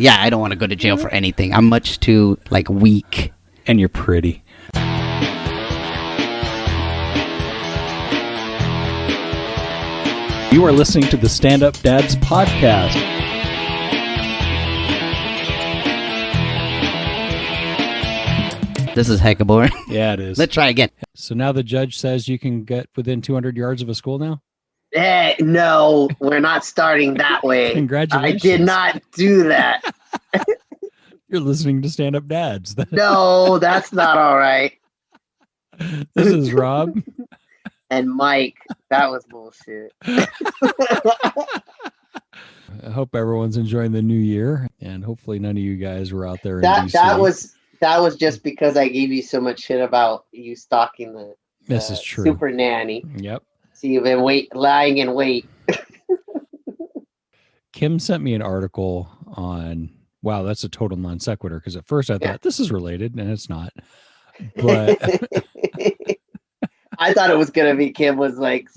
Yeah, I don't want to go to jail for anything. I'm much too, like, weak. And you're pretty. You are listening to the Stand Up Dads podcast. This is hecka boring. Yeah, it is. Let's try again. So now the judge says you can get within 200 yards of a school now? Hey, no, we're not starting that way. Congratulations. I did not do that. You're listening to Stand Up Dads. No, that's not all right. This is Rob. And Mike, that was bullshit. I hope everyone's enjoying the new year, and hopefully none of you guys were out there in DC. That was just because I gave you so much shit about you stalking the This is true. super nanny. Yep. So you've been lying in wait. Kim sent me an article on, wow, that's a total non sequitur, because at first I thought this is related, and it's not. But I thought it was going to be Kim was like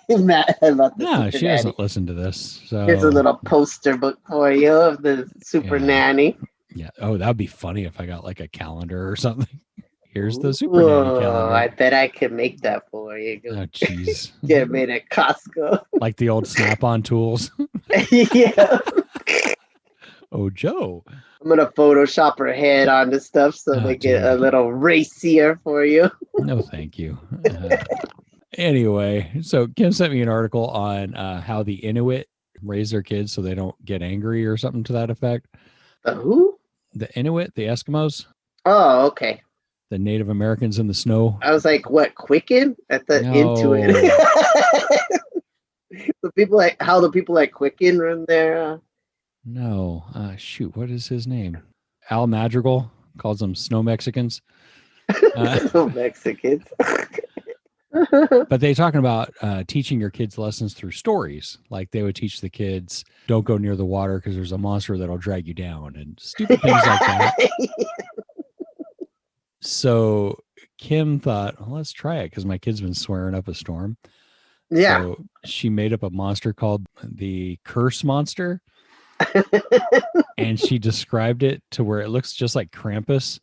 mad about the no, super she nanny. doesn't listen to this. So Here's a little poster book for you of the super nanny. Yeah. Oh, that'd be funny if I got like a calendar or something. Here's the super nanny calendar. I bet I could make that for you. Oh, jeez. Get it made at Costco. Like the old Snap-on tools. Yeah. Oh, Joe. I'm going to Photoshop her head onto stuff so they get a little racier for you. No, thank you. Anyway, so Kim sent me an article on how the Inuit raise their kids so they don't get angry or something to that effect. The who? The Inuit, the Eskimos. Oh, okay. The Native Americans in the snow. I was like, what, Quicken? At the Intuit. The people like Quicken run there. No. Shoot, what is his name? Al Madrigal calls them snow Mexicans. Mexicans. But they talking about teaching your kids lessons through stories. Like they would teach the kids, don't go near the water because there's a monster that'll drag you down and stupid things like that. So Kim thought, well, let's try it because my kid's been swearing up a storm. Yeah. So she made up a monster called the Curse Monster. And she described it to where it looks just like Krampus,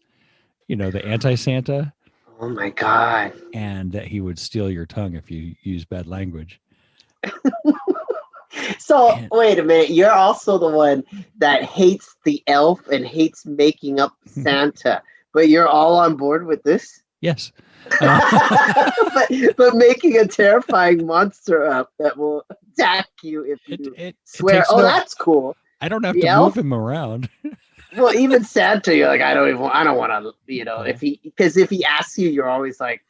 the anti-Santa. Oh my God. And that he would steal your tongue if you use bad language. Wait a minute. You're also the one that hates the elf and hates making up Santa, but you're all on board with this? Yes. But making a terrifying monster up that will attack you if you swear. That's cool. I don't have to move him around. Well, even Santa, you're like, I don't want to, if he asks you, you're always like,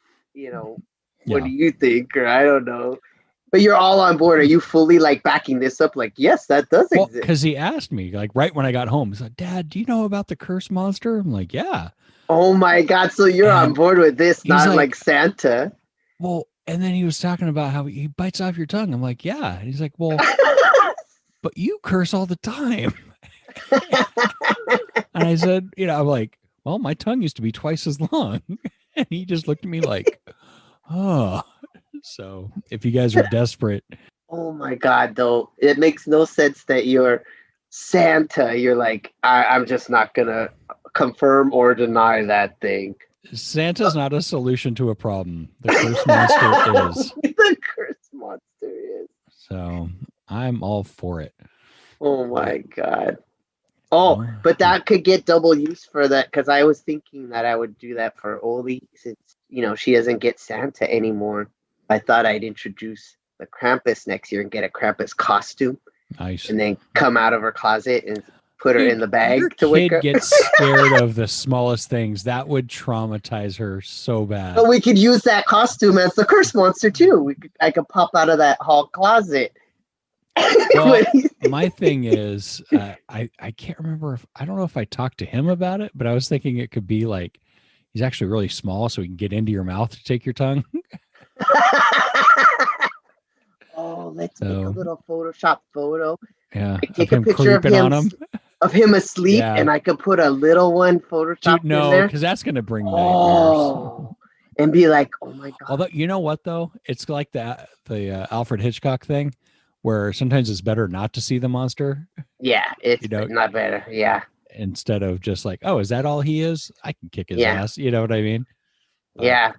what do you think? Or I don't know. But you're all on board. Are you fully like backing this up? Like, yes, that does exist. Because he asked me, like, right when I got home, he's like, Dad, do you know about the Curse Monster? I'm like, yeah. Oh my God. So you're on board with this, not like Santa. Well, and then he was talking about how he bites off your tongue. I'm like, yeah. And he's like, well, but you curse all the time. And I said, I'm like, well, my tongue used to be twice as long. And he just looked at me like, oh. So if you guys are desperate. Oh my God, though. It makes no sense that you're Santa. You're like, I'm just not going to confirm or deny that thing. Santa's not a solution to a problem. The Curse Monster is. The Curse Monster is. So I'm all for it. Oh my God. Oh, but that could get double use for that because I was thinking that I would do that for Oli since, she doesn't get Santa anymore. I thought I'd introduce the Krampus next year and get a Krampus costume. Nice. And then come out of her closet and put her in the bag to wake up. Your kid gets scared of the smallest things. That would traumatize her so bad. But we could use that costume as the Curse Monster too. I could pop out of that hall closet. Well, my thing is, I can't remember I don't know if I talked to him about it, but I was thinking it could be like he's actually really small, so he can get into your mouth to take your tongue. Let's make a little Photoshop photo. Yeah, take a picture of him asleep, and I could put a little one Photoshop in there. Because that's going to bring nightmares. And be like, oh my God. Although, you know what though? It's like the Alfred Hitchcock thing. where sometimes it's better not to see the monster. Yeah, it's You know, not better. Yeah. instead of just like, oh, is that all he is? I can kick his Yeah. ass. You know what I mean? Yeah.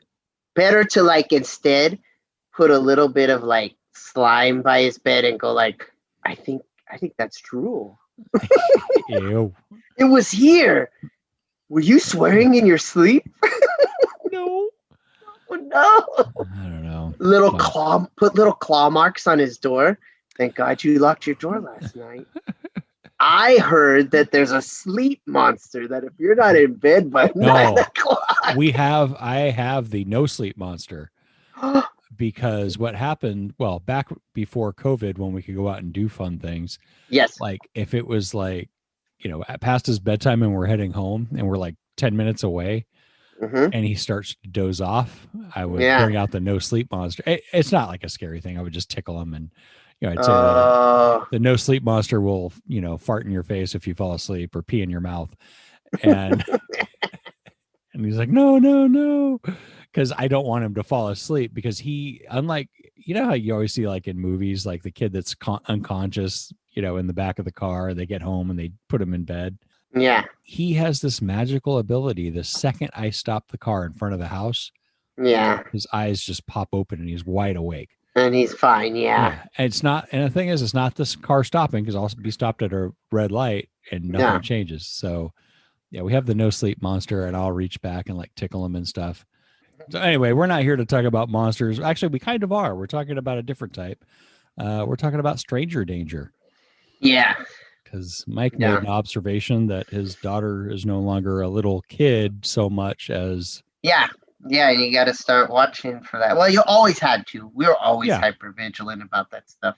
Better to like instead put a little bit of like slime by his bed and go like, I think that's true. Ew. It was here. Were you swearing in your sleep? No. Oh no. I don't know. Put little claw marks on his door. Thank God you locked your door last night. I heard that there's a sleep monster that if you're not in bed by 9:00. I have the no sleep monster. Because what happened, well, back before COVID, when we could go out and do fun things, yes, like if it was like, past his bedtime and we're heading home and we're like 10 minutes away and he starts to doze off, I would bring out the no sleep monster. It's not like a scary thing. I would just tickle him and, I'd say the no sleep monster will, fart in your face if you fall asleep or pee in your mouth. And, and he's like, no. Because I don't want him to fall asleep, because he, unlike, how you always see like in movies, like the kid that's unconscious, in the back of the car, they get home and they put him in bed. Yeah. He has this magical ability. The second I stop the car in front of the house, his eyes just pop open and he's wide awake. And he's fine. Yeah. And the thing is, it's not this car stopping, because I'll be stopped at a red light and nothing changes. So yeah, we have the no sleep monster, and I'll reach back and like tickle him and stuff. So anyway, we're not here to talk about monsters. Actually, we kind of are. We're talking about a different type. We're talking about stranger danger. Yeah. Because Mike made an observation that his daughter is no longer a little kid so much as... Yeah. Yeah, and you got to start watching for that. Well, you always had to. We were always hyper vigilant about that stuff.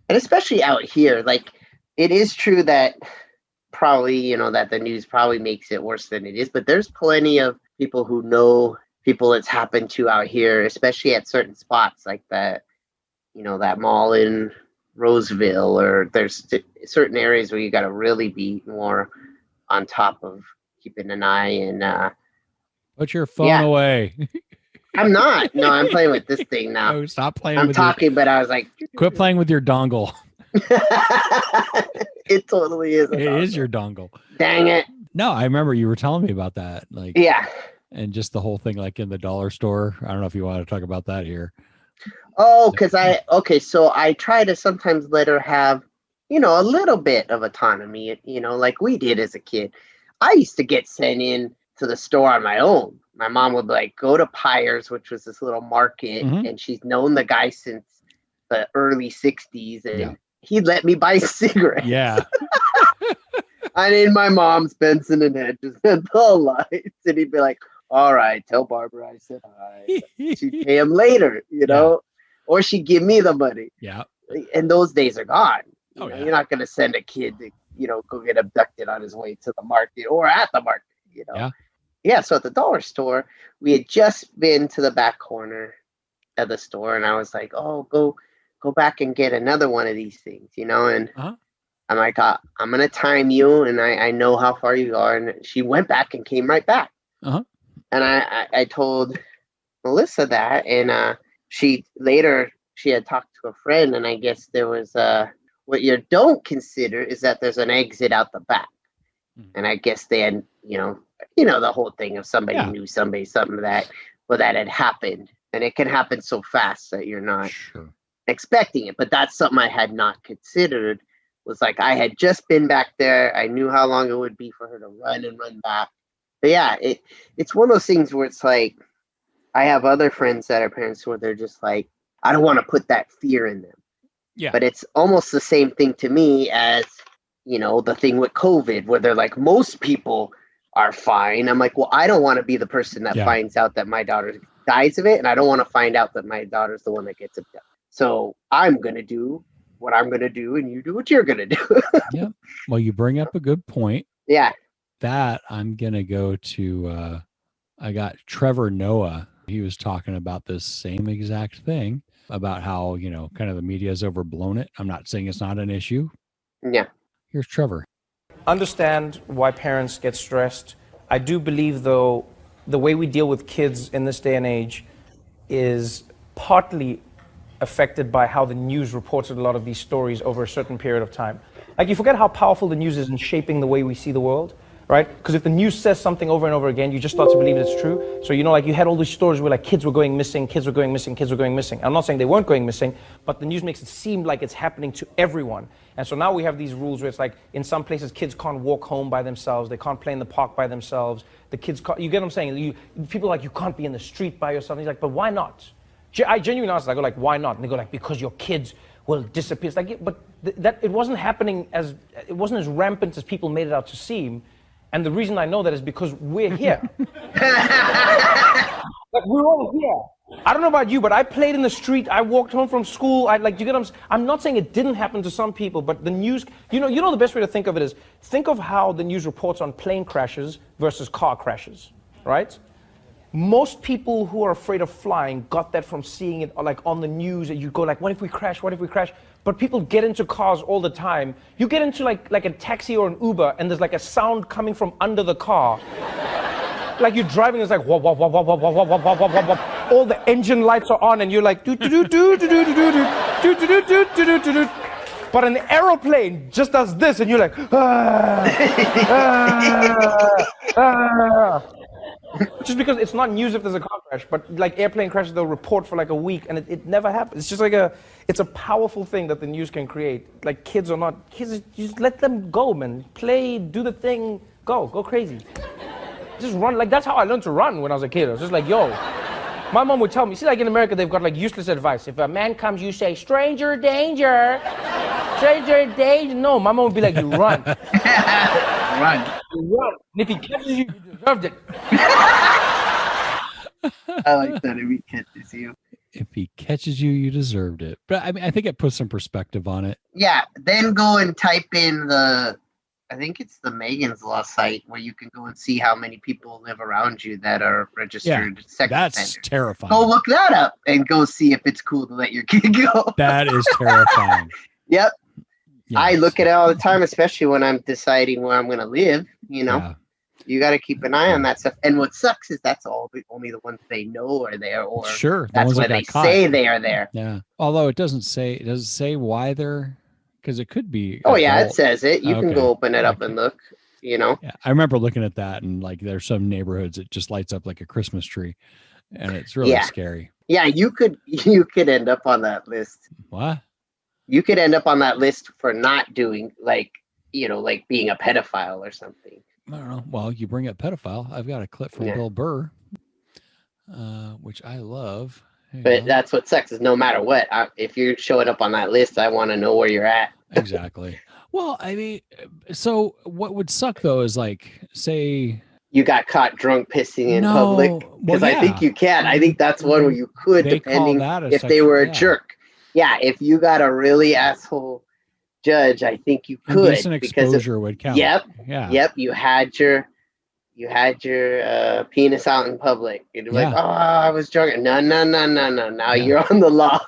And especially out here, like, it is true that probably, that the news probably makes it worse than it is. But there's plenty of people who know people it's happened to out here, especially at certain spots like that, that mall in Roseville, or there's certain areas where you got to really be more on top of keeping an eye. And put your phone away. I'm not. No, I'm playing with this thing now. Oh, stop playing. I'm talking, but I was like, quit playing with your dongle. It totally is. It is your dongle. Dang it. No, I remember you were telling me about that. Like, and just the whole thing, like in the dollar store. I don't know if you want to talk about that here. Oh, because so I try to sometimes let her have, a little bit of autonomy, like we did as a kid. I used to get sent in to the store on my own. My mom would be like, go to Pyre's, which was this little market, and she's known the guy since the early 60s, and he'd let me buy cigarettes. Yeah. I need my mom's Benson and Hedges and the lights, and he'd be like, all right, tell Barbara I said hi. She'd pay him later, or she'd give me the money. Yeah. And those days are gone. You're not going to send a kid to, go get abducted on his way to the market or at the market, Yeah. So at the dollar store, we had just been to the back corner of the store, and I was like, oh, go back and get another one of these things, and I'm like, I'm going to time you, and I know how far you are. And she went back and came right back. And I told Melissa that, and she had talked to a friend, and I guess there was what you don't consider is that there's an exit out the back. And I guess they had, the whole thing of somebody knew somebody, something that had happened. And it can happen so fast that you're not expecting it. But that's something I had not considered, was like, I had just been back there. I knew how long it would be for her to run back. But yeah, it's one of those things where it's like, I have other friends that are parents where they're just like, I don't want to put that fear in them. Yeah. But it's almost the same thing to me as, the thing with COVID, where they're like, most people are fine. I'm like, well, I don't want to be the person that finds out that my daughter dies of it. And I don't want to find out that my daughter's the one that gets abducted. So I'm going to do what I'm going to do, and you do what you're going to do. Yeah. Well, you bring up a good point. Yeah. That I'm going to go to, I got Trevor Noah. He was talking about this same exact thing, about how, kind of the media has overblown it. I'm not saying it's not an issue. Yeah. Here's Trevor. Understand why parents get stressed. I do believe, though, the way we deal with kids in this day and age is partly affected by how the news reported a lot of these stories over a certain period of time. Like, you forget how powerful the news is in shaping the way we see the world, right? Because if the news says something over and over again, you just start to believe it's true. So, you know, like, you had all these stories where, like, kids were going missing, kids were going missing, kids were going missing. I'm not saying they weren't going missing, but the news makes it seem like it's happening to everyone. And so now we have these rules where it's like, in some places, kids can't walk home by themselves. They can't play in the park by themselves. The kids can't, you get what I'm saying? People are like, you can't be in the street by yourself. And he's like, but why not? I genuinely asked, I go like, why not? And they go like, because your kids will disappear. It's like, but that it wasn't happening it wasn't as rampant as people made it out to seem. And the reason I know that is because we're here. Like, we're all here. I don't know about you, but I played in the street. I walked home from school. I'm not saying it didn't happen to some people, but the news, you know the best way to think of it is, think of how the news reports on plane crashes versus car crashes, right? Most people who are afraid of flying got that from seeing it like on the news, and you go like, what if we crash? What if we crash? But people get into cars all the time. You get into like a taxi or an Uber, and there's like a sound coming from under the car. Like, you're driving, it's like wah, wah, wah, wah, wah, wah, wah, wah, wah, wah, wah, wah. All the engine lights are on, and you're like do do do do do do do do do do do do do. But an aeroplane just does this, and you're like just because it's not news if there's a car crash, but like airplane crashes, they'll report for like a week, and it never happens. It's just like it's a powerful thing that the news can create. Like, kids, you just let them go, man. Play, do the thing, go crazy. Just run. Like, that's how I learned to run when I was a kid. I was just like, yo. My mom would tell me, see, like in America, they've got like useless advice. If a man comes, you say, stranger danger. Stranger danger. No, my mom would be like, you run. Run. You run. And if he catches you, you deserved it. I like that. If he catches you. If he catches you, you deserved it. But I mean, I think it puts some perspective on it. Yeah. Then go and type in I think it's the Megan's Law site where you can go and see how many people live around you that are registered sex That's offenders. terrifying. Go look that up and go see if it's cool to let your kid go. That is terrifying. Yep. Yes. I look at it all the time, especially when I'm deciding where I'm going to live. You know, you got to keep an eye on that stuff. And what sucks is that's only the ones they know are there, or sure, that's why they say they are there. Yeah. Although it doesn't say why they're. Because it could be. Oh, yeah, it says it. You can go open it up and look, you know. Yeah, I remember looking at that, and like there's some neighborhoods it just lights up like a Christmas tree, and it's really scary. Yeah, you could end up on that list. What? You could end up on that list for not doing like being a pedophile or something. I don't know. Well, you bring up pedophile. I've got a clip from Bill Burr, which I love. But that's what sucks is no matter what, if you're showing up on that list, I want to know where you're at. Exactly. Well, I mean, so what would suck though is like, say you got caught drunk pissing in public, because I think you can. I think that's one where you could, depending if they were a jerk. Yeah, if you got a really asshole judge, I think you could. Decent exposure would count. Yep. Yeah. Yep. You had your penis out in public. You'd be like, oh, I was drunk. No. Now you're on the law.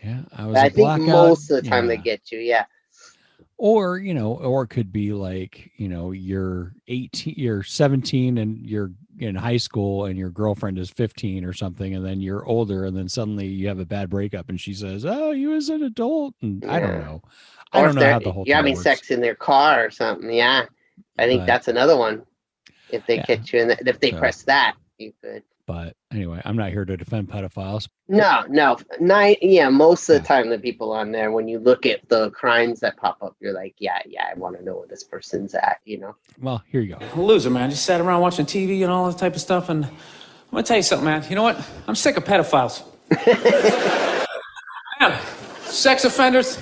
Yeah, I think most of the time they get you. Yeah. Or, or it could be like, you're 18, you're 17 and you're in high school and your girlfriend is 15 or something. And then you're older and then suddenly you have a bad breakup and she says, oh, you as an adult. And I don't know. I don't know how the whole thing you're having works. Sex in their car or something. Yeah. I think that's another one. If they catch you and if they press that, you could. But anyway, I'm not here to defend pedophiles. No. Most of the time, the people on there, when you look at the crimes that pop up, you're like, I want to know where this person's at, Well, here you go. I'm a loser, man. Just sat around watching TV and all that type of stuff. And I'm going to tell you something, man. You know what? I'm sick of pedophiles. Man, sex offenders.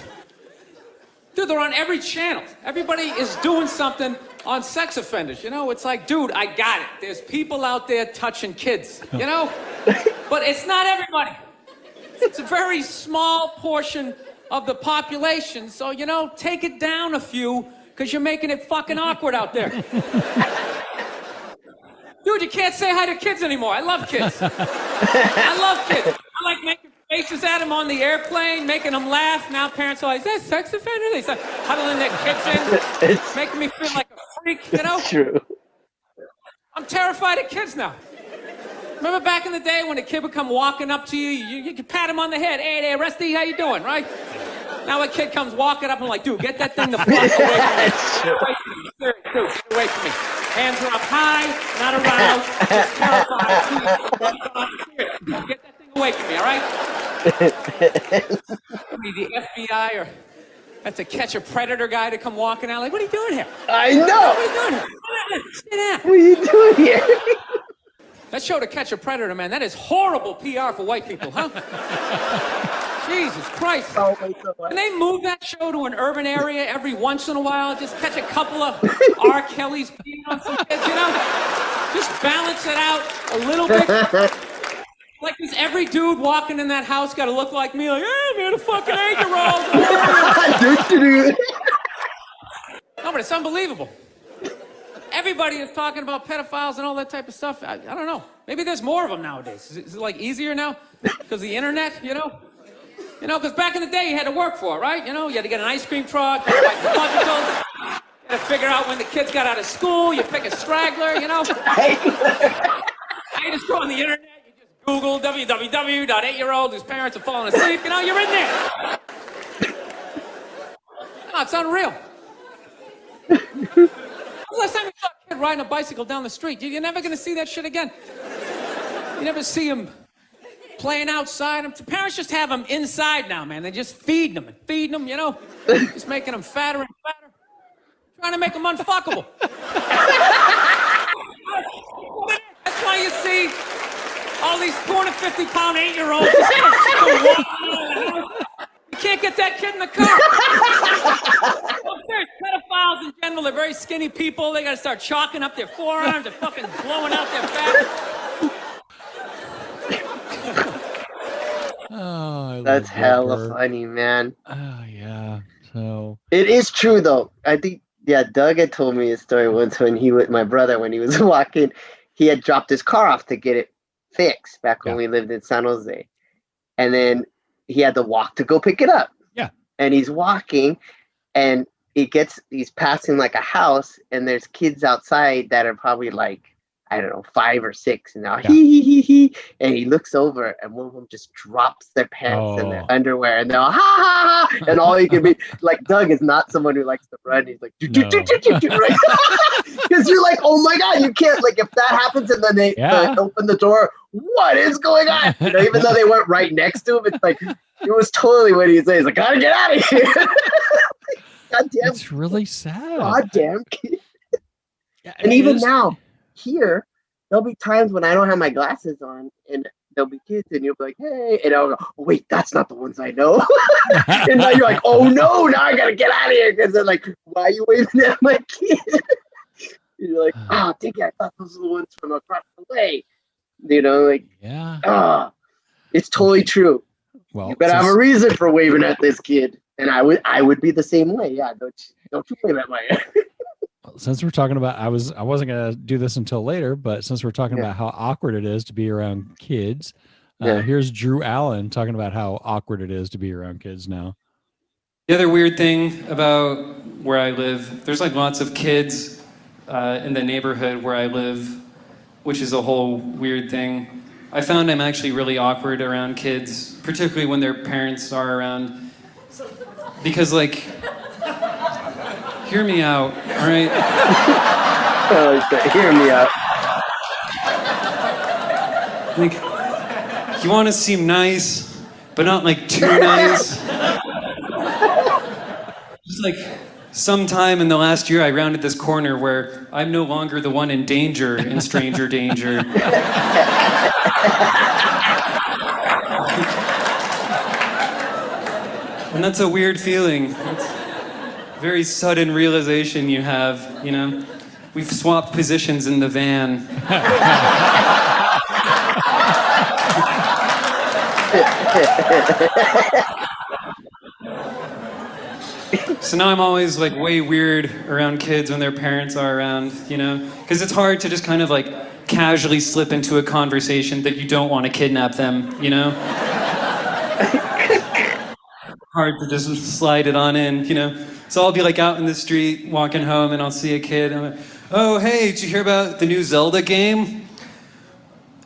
Dude, they're on every channel. Everybody is doing something on sex offenders. It's like, dude, I got it. There's people out there touching kids, But it's not everybody. It's a very small portion of the population. So, take it down a few, because you're making it fucking awkward out there. Dude, you can't say hi to kids anymore. I love kids. I love kids. I like making faces at them on the airplane, making them laugh. Now parents are like, is that a sex offender? They start huddling their kids in, making me feel like a freak, It's true. I'm terrified of kids now. Remember back in the day when a kid would come walking up to you, you could pat him on the head. Hey there, Rusty, how you doing, right? Now a kid comes walking up and like, dude, get that thing the fuck away from me. Dude, get away from me. Hands are up high, not around, terrified. Get that thing away from me, all right? The FBI or have to catch a predator guy to come walking out. Like, what are you doing here? I know. What are you doing here? Sit down. What are you doing here? That show To Catch a Predator, man, that is horrible PR for white people, huh? Jesus Christ. Oh, wait, so what? Can they move that show to an urban area every once in a while? Just catch a couple of R. Kelly's peeing on some kids, you know? Just balance it out a little bit. Like, is every dude walking in that house got to look like me? Like, hey, man, a fucking 8-year-old. No, but it's unbelievable. Everybody is talking about pedophiles and all that type of stuff. I don't know. Maybe there's more of them nowadays. Is it like easier now because of the internet, you know? You know, because back in the day you had to work for it, right? You know, you had to get an ice cream truck, you had to buy some Fudgicles, you had to figure out when the kids got out of school, you pick a straggler, you know? Now you just go on the internet, you just Google www.8-year-old whose parents are falling asleep, you know, you're in there. No, it's unreal. Last time you saw a kid riding a bicycle down the street, you're never going to see that shit again. You never see him playing outside. Parents just have them inside now, man. They're just feeding them and feeding them, you know? Just making them fatter and fatter. Trying to make them unfuckable. That's why you see all these 250-pound 8-year-olds just you can't get that kid in the car. There's pedophiles in general. They're very skinny people. They got to start chalking up their forearms. They're fucking blowing out their back. Oh, That's hella funny, man. Oh, yeah. So it is true, though. I think, yeah, Doug had told me a story once when my brother, when he was walking, he had dropped his car off to get it fixed back when we lived in San Jose. And then he had to walk to go pick it up. Yeah. And he's walking and he's passing like a house and there's kids outside that are probably like, I don't know, 5 or 6. And now he. And he looks over and one of them just drops their pants and their underwear and they're all, ha ha ha. And all you can be like, Doug is not someone who likes to run. He's like, because you're like, oh my God, you can't, like, if that happens and then they open the door, what is going on? You know, even though they weren't right next to him, it's like, it was totally what he said. He's like, gotta get out of here. Goddamn. It's really sad. Goddamn kid. Yeah, and even now, here, there'll be times when I don't have my glasses on and there'll be kids and you'll be like, hey, and I'll go, oh, wait, that's not the ones I know. And now you're like, oh no, now I gotta get out of here because they're like, why are you waving at my kid? You're like, oh, Dinky, I thought those were the ones from across the way. You know, like, it's totally true. Well, you gotta have a reason for waving at this kid. And I would be the same way. Yeah, don't you wave at my Since we're talking about, I wasn't gonna do this until later, but since we're talking about how awkward it is to be around kids, here's Drew Allen talking about how awkward it is to be around kids now. The other weird thing about where I live, there's like lots of kids in the neighborhood where I live, which is a whole weird thing. I found I'm actually really awkward around kids, particularly when their parents are around, because like, hear me out, all right? Hear me out. Like, you want to seem nice, but not like too nice. Just like sometime in the last year, I rounded this corner where I'm no longer the one in danger in stranger danger. And that's a weird feeling. It's a very sudden realization you have, you know? We've swapped positions in the van. So now I'm always like way weird around kids when their parents are around, you know? Because it's hard to just kind of like casually slip into a conversation that you don't want to kidnap them, you know? Hard to just slide it on in, you know? So I'll be like out in the street walking home and I'll see a kid and I'm like, oh, hey, did you hear about the new Zelda game?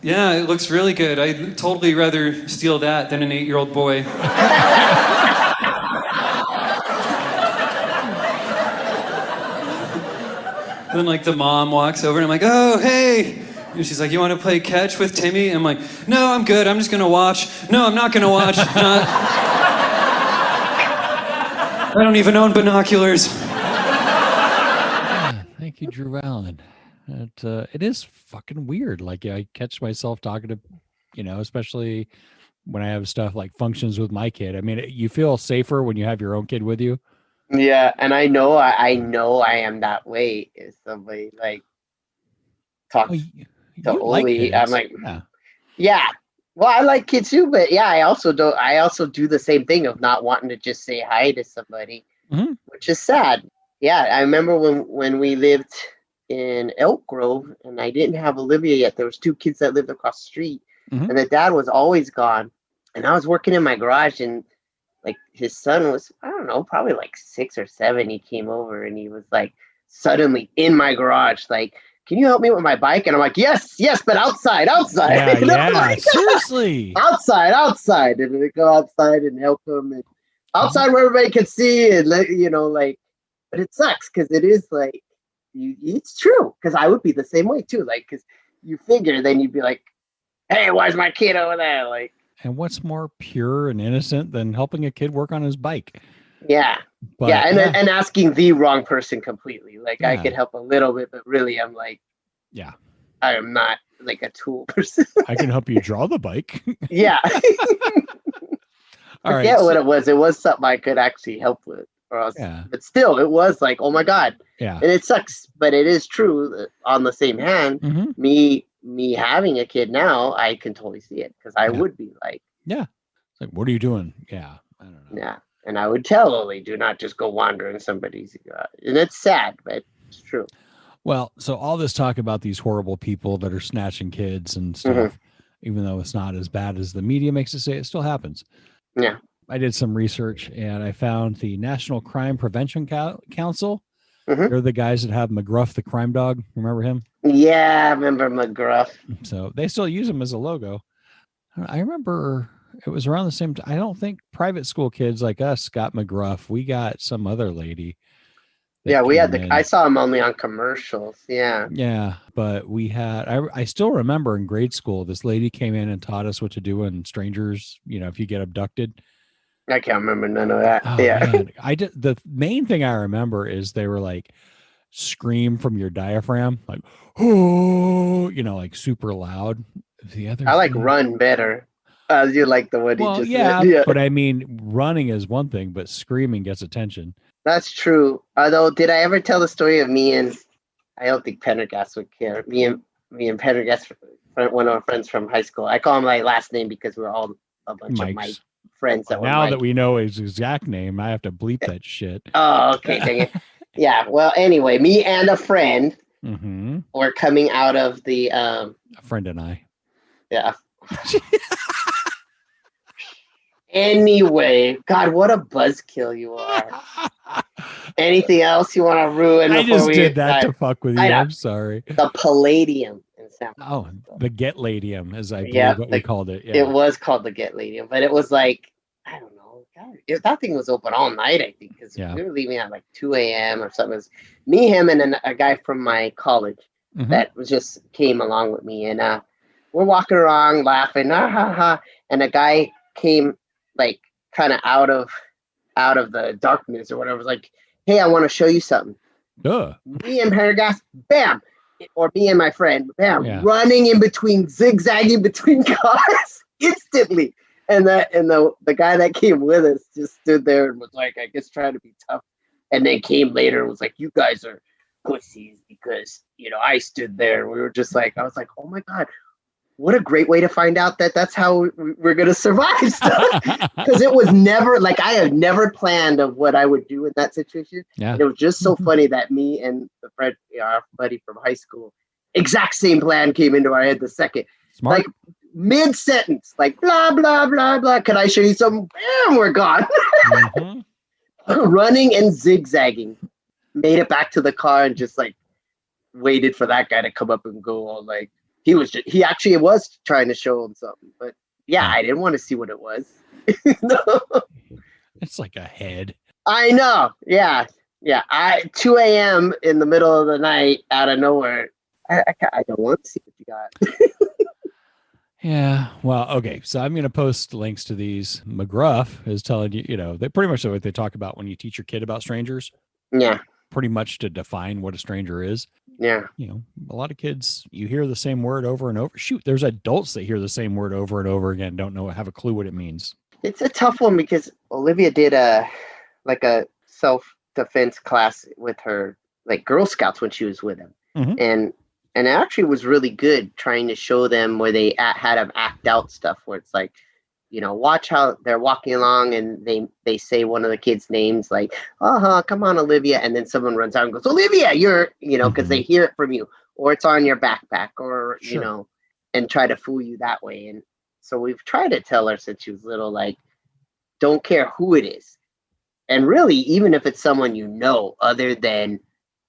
Yeah, it looks really good. I'd totally rather steal that than an 8-year-old boy. Then like the mom walks over and I'm like, oh, hey. And she's like, you want to play catch with Timmy? And I'm like, no, I'm good. I'm just going to watch. No, I'm not going to watch. I don't even own binoculars. Yeah, thank you, Drew Allen. It is fucking weird. Like I catch myself talking to, especially when I have stuff like functions with my kid. I mean, you feel safer when you have your own kid with you. Yeah, and I know I am that way. If somebody like talks to Oli, I'm like, yeah. Well, I like kids too, but yeah, I also do the same thing of not wanting to just say hi to somebody, which is sad. Yeah, I remember when we lived in Elk Grove and I didn't have Olivia yet. There was 2 kids that lived across the street, and the dad was always gone, and I was working in my garage and. Like his son was, I don't know, probably like 6 or 7. He came over and he was like suddenly in my garage, like, can you help me with my bike? And I'm like, yes, but outside. Yeah, Like, seriously. outside. And we go outside and help him and outside where everybody can see and let like, but it sucks because it is like, it's true. Because I would be the same way too. Like, because you figure then you'd be like, hey, why's my kid over there? Like, and what's more pure and innocent than helping a kid work on his bike? Yeah. But, and asking the wrong person completely. Like I could help a little bit, but really I'm like, I am not like a tool person. I can help you draw the bike. Yeah. All right. What it was. It was something I could actually help with. Or else, but still, it was like, oh my God. Yeah. And it sucks, but it is true that on the same hand, me having a kid now, I can totally see it because I would be like, it's like, what are you doing? Yeah. I don't know. Yeah. And I would tell Lily, do not just go wandering somebody's, and it's sad, but it's true. Well, so all this talk about these horrible people that are snatching kids and stuff, even though it's not as bad as the media makes it say, it still happens. Yeah. I did some research and I found the National Crime Prevention Council. They're the guys that have McGruff, the crime dog. Remember him? Yeah, I remember McGruff. So they still use him as a logo. I remember it was around the same time. I don't think private school kids like us got McGruff. We got some other lady. Yeah, we had I saw him only on commercials. Yeah. Yeah, but we had, I still remember in grade school, this lady came in and taught us what to do when strangers, if you get abducted. I can't remember none of that. Oh, yeah. Man. The main thing I remember is they were like, scream from your diaphragm, like, oh, like super loud. The other I like run better. You like the one well, he just yeah, said. Yeah, but I mean, running is one thing, but screaming gets attention. That's true. Although, did I ever tell the story of me and I don't think Pendergast would care. Me and Pendergast, one of our friends from high school. I call him my last name because we're all a bunch of my friends. Now that we know his exact name, I have to bleep that shit. Oh, okay, dang it. Yeah. Well, anyway, me and a friend were coming out of the. A friend and I. Yeah. Anyway, God, what a buzzkill you are. Anything else you want to ruin? I just did that to fuck with you. I'm sorry. The Palladium in San Francisco. Oh, the Get-Ladium, as I believe what we called it. Yeah. It was called the Get-Ladium, but it was like, I don't know. God, that thing was open all night, I think, because we were leaving at like 2 a.m. or something. It was me, him, and then a guy from my college that was just came along with me. And we're walking around laughing, and a guy came like kind of out of the darkness or whatever. It was like, hey, I want to show you something. Me and Pendergast, bam, or me and my friend, bam, running in between, zigzagging between cars instantly. And the guy that came with us just stood there and was like, I guess trying to be tough. And then came later and was like, you guys are pussies because, I stood there. We were just like, I was like, oh my God, what a great way to find out that that's how we're going to survive stuff. Because it was never like, I had never planned of what I would do in that situation. Yeah. And it was just so funny that me and the friend, our buddy from high school, exact same plan came into our head the second. Smart. Like mid-sentence, like blah, blah, blah, blah. Can I show you something? Bam, we're gone. Running and zigzagging. Made it back to the car and just like waited for that guy to come up and go all like, He actually was trying to show him something, but yeah, Huh. I didn't want to see what it was. No. It's like a head. I know. Yeah. 2 a.m. in the middle of the night out of nowhere. I don't want to see what you got. Yeah. Well, okay. So I'm going to post links to these. McGruff is telling you, they pretty much what they talk about when you teach your kid about strangers, Yeah. pretty much to define what a stranger is. Yeah. A lot of kids, you hear the same word over and over. Shoot, there's adults that hear the same word over and over again, have a clue what it means. It's a tough one because Olivia did a self-defense class with her like Girl Scouts when she was with them. Mhm. And it actually was really good trying to show them where they had them act out stuff where it's like, watch how they're walking along and they say one of the kids' names like, come on, Olivia. And then someone runs out and goes, Olivia, you're, because they hear it from you, or it's on your backpack, or, Sure. and try to fool you that way. And so we've tried to tell her since she was little, like, don't care who it is. And really, even if it's someone other than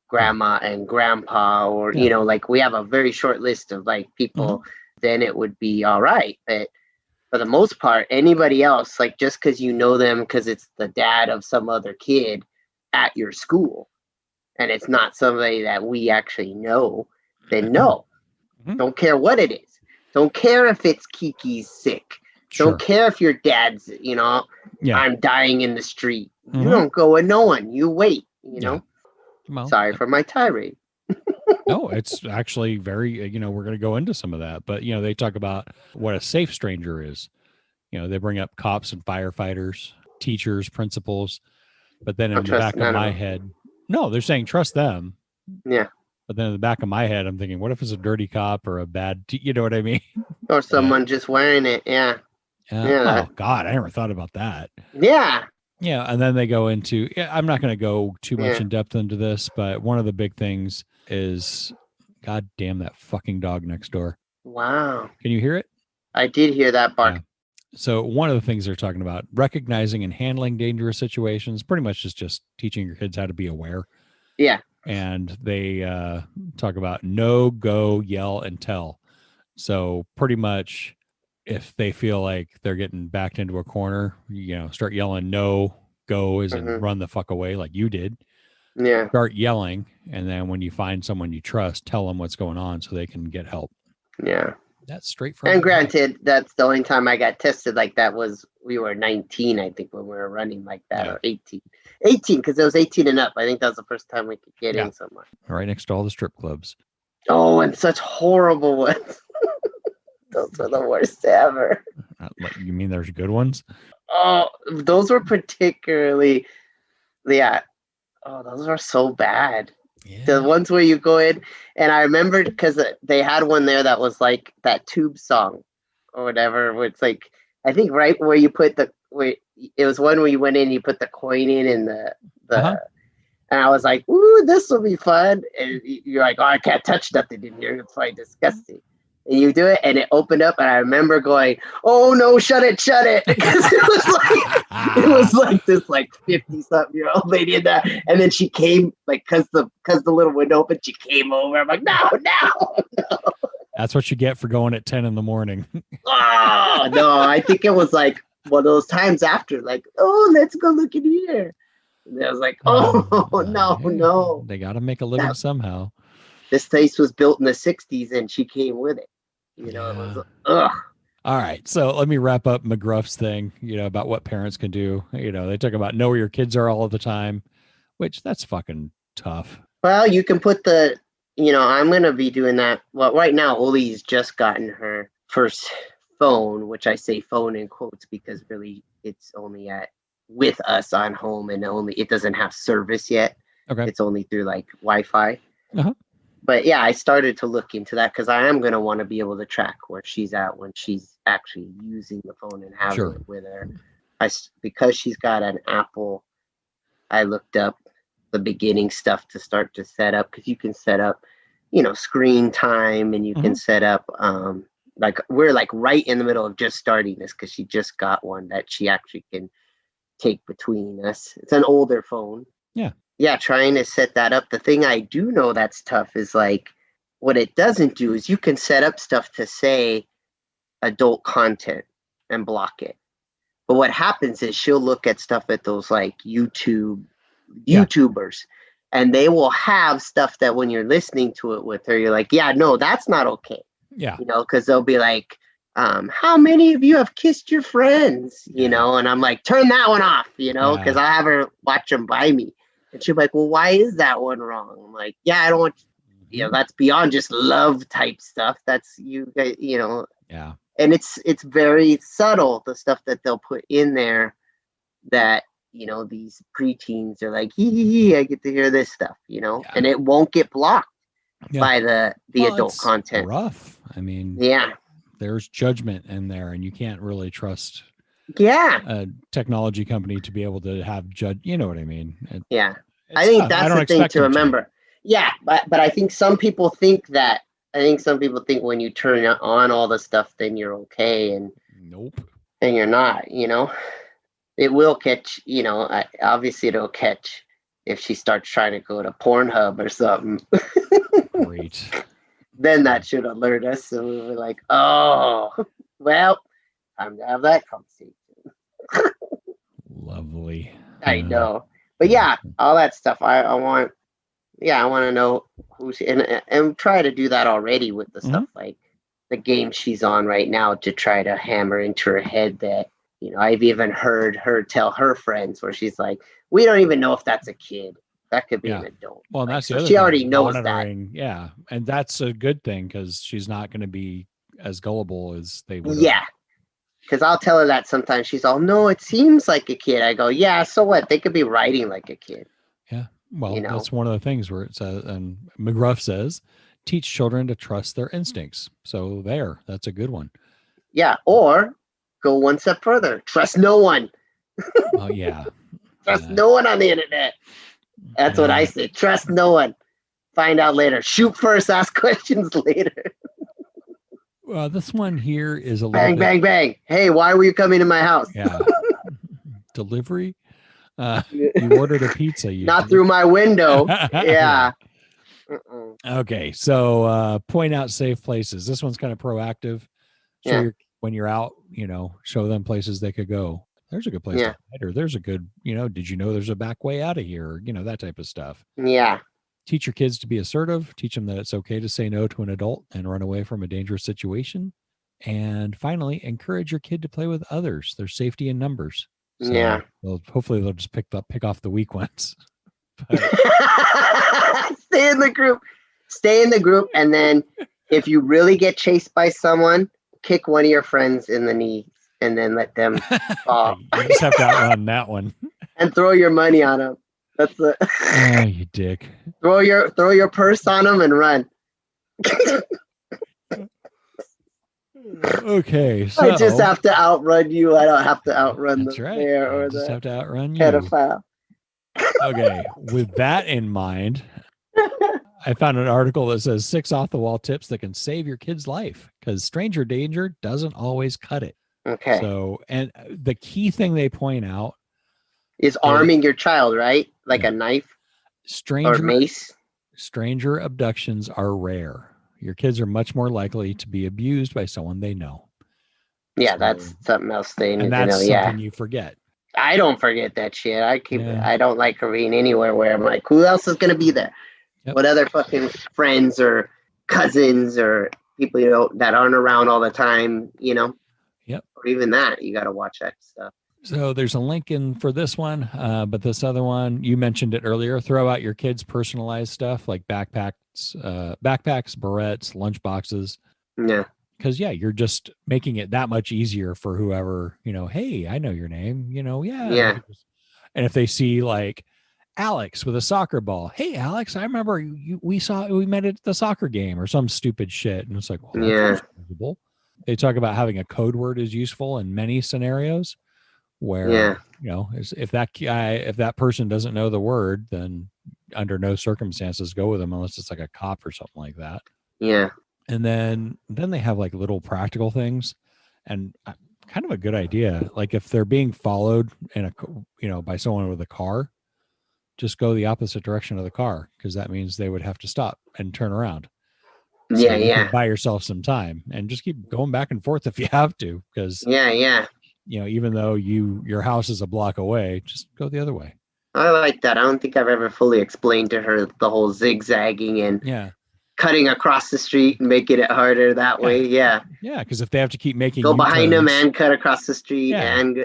grandma and grandpa, or, like we have a very short list of like people, then it would be all right. But for the most part, anybody else, like just because you know them because it's the dad of some other kid at your school and it's not somebody that we actually know, then no. Don't care what it is. Don't care if it's Kiki's sick. Sure. Don't care if your dad's, I'm dying in the street. You don't go with no one. You wait, Well, Sorry for my tirade. No, it's actually very, we're going to go into some of that, but, they talk about what a safe stranger is. They bring up cops and firefighters, teachers, principals, but then in the back of my head, no, they're saying trust them. Yeah. But then in the back of my head, I'm thinking, what if it's a dirty cop or a bad, you know what I mean? Or someone just wearing it. Yeah. Oh, God, I never thought about that. Yeah. Yeah. And then they go into, I'm not going to go too much in depth into this, but one of the big things is, God damn that fucking dog next door. Wow. Can you hear it? I did hear that bark. Yeah. So one of the things they're talking about, recognizing and handling dangerous situations, pretty much is just teaching your kids how to be aware. Yeah. And they talk about no, go, yell, and tell. So pretty much if they feel like they're getting backed into a corner, start yelling no, go as in run the fuck away like you did. Yeah. Start yelling. And then when you find someone you trust, tell them what's going on so they can get help. Yeah. That's straight from. And granted, that's the only time I got tested like that was we were 19, I think, when we were running like that, or 18. 18, because it was 18 and up. I think that was the first time we could get in somewhere. Right next to all the strip clubs. Oh, and such horrible ones. Those were the worst ever. You mean there's good ones? Oh, those were particularly, Oh, those are so bad. Yeah. The ones where you go in, and I remembered because they had one there that was like that tube song or whatever, where it's like, I think right where you put it was one where you went in, you put the coin in the and I was like, ooh, this will be fun. And you're like, oh, I can't touch nothing in here. It's like disgusting. And you do it, and it opened up, and I remember going, "Oh no, shut it!" Because it was like this 50-something-year-old lady in there, and then she came because the little window opened, she came over. I'm like, no. That's what you get for going at 10 in the morning. Oh no, I think it was like one of those times after, like, oh, let's go look in here. And I was like, no. They got to make a living somehow. This place was built in the 60s, and she came with it. It was, ugh. All right. So let me wrap up McGruff's thing, about what parents can do. They talk about know where your kids are all of the time, which that's fucking tough. Well, you can put I'm going to be doing that. Well, right now, Oli's just gotten her first phone, which I say phone in quotes because really it's only with us on home, and it doesn't have service yet. Okay. It's only through Wi-Fi. Uh-huh. But yeah, I started to look into that because I am going to want to be able to track where she's at when she's actually using the phone and having it with her. Because she's got an Apple, I looked up the beginning stuff to start to set up, because you can set up, screen time, and you can set up, we're right in the middle of just starting this because she just got one that she actually can take between us. It's an older phone. Yeah. Yeah, trying to set that up. The thing I do know that's tough is what it doesn't do is you can set up stuff to say adult content and block it. But what happens is she'll look at stuff at those like YouTubers, and they will have stuff that when you're listening to it with her, you're like, yeah, no, that's not okay. Yeah. You know, because they'll be like, how many of you have kissed your friends? You know, and I'm like, turn that one off, you know, because I'll have her watch them by me. And she'll be like, well, why is that one wrong? I'm like, yeah, I don't want, you know, that's beyond just love type stuff. That's you know. Yeah. And it's very subtle, the stuff that they'll put in there that, you know, these preteens are like, I get to hear this stuff, you know, and it won't get blocked by the adult content. Rough. I mean, there's judgment in there, and you can't really trust a technology company to be able to have you know what I mean? I think that's the thing to remember. Yeah, but I think some people think that. I think some people think when you turn on all the stuff, then you're okay, and nope, and you're not. You know, it will catch. You know, obviously it'll catch if she starts trying to go to Pornhub or something. Great. Then that should alert us, so we were like, oh, well, time to have that conversation. Lovely. I know, but yeah, all that stuff. I want. Yeah, I want to know who's and try to do that already with the stuff like the game she's on right now to try to hammer into her head that, you know, I've even heard her tell her friends where she's like, we don't even know if that's a kid. That could be an adult. Well, and that's the other she thing, already knows monitoring, that. Yeah, and that's a good thing because she's not going to be as gullible as they would. Yeah, because I'll tell her that sometimes. She's all, no, it seems like a kid. I go, yeah, so what? They could be writing like a kid. Yeah. Well, you know? That's one of the things where it says, and McGruff says, teach children to trust their instincts. So that's a good one. Yeah. Or go one step further. Trust no one. Oh, yeah. Trust no one on the internet. That's what I say. Trust no one. Find out later. Shoot first, ask questions later. Well, this one here is a bang, bang, bang. Hey, why were you coming to my house? Yeah. Delivery? You ordered a pizza. Not through my window. Yeah. Okay. So point out safe places. This one's kind of proactive. When you're out, you know, show them places they could go. There's a good place to hide, or there's a good, you know, did you know there's a back way out of here? You know, that type of stuff. Yeah. Teach your kids to be assertive. Teach them that it's okay to say no to an adult and run away from a dangerous situation. And finally, encourage your kid to play with others. There's safety in numbers. So hopefully they'll just pick off the weak ones. Stay in the group. And then if you really get chased by someone, kick one of your friends in the knee and then let them fall. You just have to outrun that one. And throw your money on them. That's it. Oh, you dick. Throw your purse on them and run. Okay, so I just have to outrun you. I don't have to outrun the right. bear or just the have to outrun pedophile. Okay, with that in mind, I found an article that says 6 off-the-wall tips that can save your kid's life because stranger danger doesn't always cut it. Okay. So, and the key thing they point out is arming your child, right? Like a knife or mace. Stranger abductions are rare. Your kids are much more likely to be abused by someone they know. Yeah, so, that's something else they need to know. And that's something you forget. I don't forget that shit. I don't like being anywhere where I'm like, who else is going to be there? Yep. What other fucking friends or cousins or people, you know, that aren't around all the time, you know? Yep. Or even that, you got to watch that stuff. So there's a link in for this one, but this other one, you mentioned it earlier, throw out your kids' personalized stuff like backpacks, barrettes, lunch boxes. Yeah. Because, you're just making it that much easier for whoever, you know, hey, I know your name, you know, Yeah. And if they see like Alex with a soccer ball, hey, Alex, I remember we met at the soccer game or some stupid shit. And it's like, well, that's usable. They talk about having a code word is useful in many scenarios where, you know, if that person doesn't know the word, then under no circumstances go with them unless it's like a cop or something like that. Yeah. And then they have like little practical things and kind of a good idea. Like if they're being followed by someone with a car, just go the opposite direction of the car. Cause that means they would have to stop and turn around. So Yeah, you yeah. can buy yourself some time and just keep going back and forth if you have to, because Yeah. even though your house is a block away, just go the other way. I like that. I don't think I've ever fully explained to her the whole zigzagging and Yeah. cutting across the street and making it harder that way. Yeah. Yeah, because if they have to keep making Go behind them U-turns, and cut across the street Yeah. and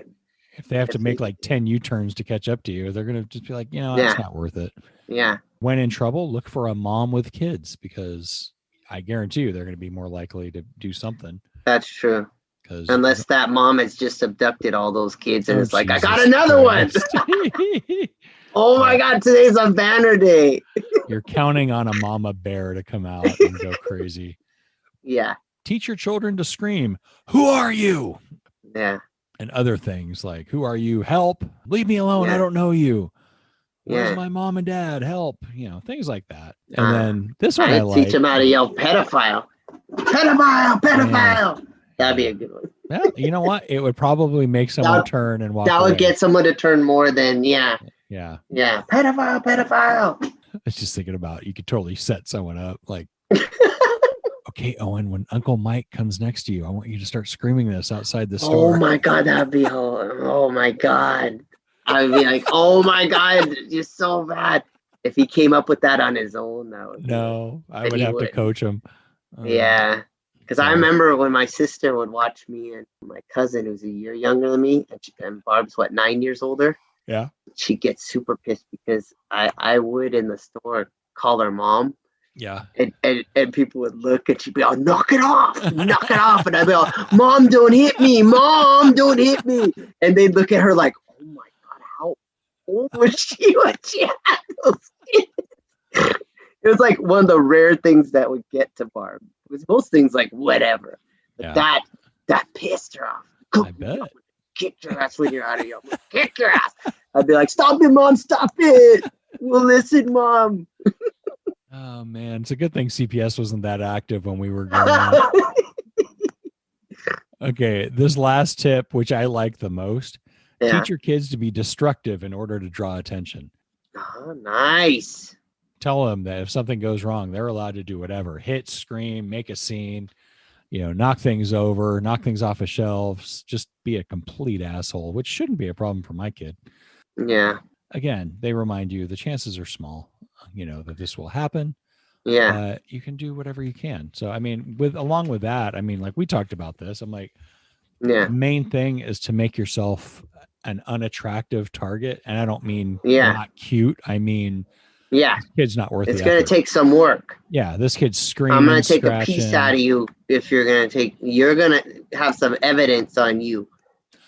if they have to Yes, make they- like 10 U-turns to catch up to you, they're going to just be like, Yeah. that's not worth it. yeah. When in trouble, look for a mom with kids, because I guarantee you they're going to be more likely to do something. That's true. Because Unless that mom has just abducted all those kids and it's like, I got Jesus another one. Christ. Oh my God, today's a banner day. You're counting on a mama bear to come out and go crazy. Yeah. Teach your children to scream, "Who are you?" Yeah. And other things like, "Who are you? Help. Leave me alone. I Yeah. don't know you. Where's Yeah. my mom and dad? Help." Things like that. And then this one I I teach like. them how to yell pedophile. Pedophile, pedophile. Yeah. That'd be a good one. Well, you know what? It would probably make someone turn and walk That away. would get someone to turn more than, yeah. Yeah. Yeah. Pedophile, pedophile. I was just thinking about, you could totally set someone up like, okay, Owen, when Uncle Mike comes next to you, I want you to start screaming this outside the store. Oh my God, that'd be, oh my God. I would be like, oh my God, you're so bad. If he came up with that on his own, that would be No, I But would he have to wouldn't. coach him. Yeah. Because I so- remember when my sister would watch me and my cousin, who's a year younger than me, and Barb's 9 years older. Yeah. She gets super pissed because I would in the store call her mom. Yeah. And people would look and she'd be, oh, knock it off, knock it off. And I'd be like, Mom, don't hit me. Mom, don't hit me. And they'd look at her like, oh my God, how old was she when she had those kids? It was like one of the rare things that would get to Barb. It was most things like whatever. But Yeah. that pissed her off. I bet. Kick your ass when you're out of your kick your ass. I'd be like, stop it, Mom, stop it. Well, listen, Mom. Oh man, it's a good thing CPS wasn't that active when we were growing up. Okay, this last tip, which I like the most, Yeah. teach your kids to be destructive in order to draw attention. Oh, nice. Tell them that if something goes wrong, they're allowed to do whatever. Hit, scream, make a scene, knock things over, knock things off of shelves, just be a complete asshole, which shouldn't be a problem for my kid. Yeah. Again, they remind you the chances are small, that this will happen. Yeah. You can do whatever you can. So, I mean, along with that, I mean, like we talked about this, I'm like, Yeah. the main thing is to make yourself an unattractive target. And I don't mean Yeah. not cute. I mean, Yeah. this kid's not worth It's the going to effort. take some work. Yeah, this kid's screaming, I'm going to take scratching. a piece out of you if you're going to have some evidence on you.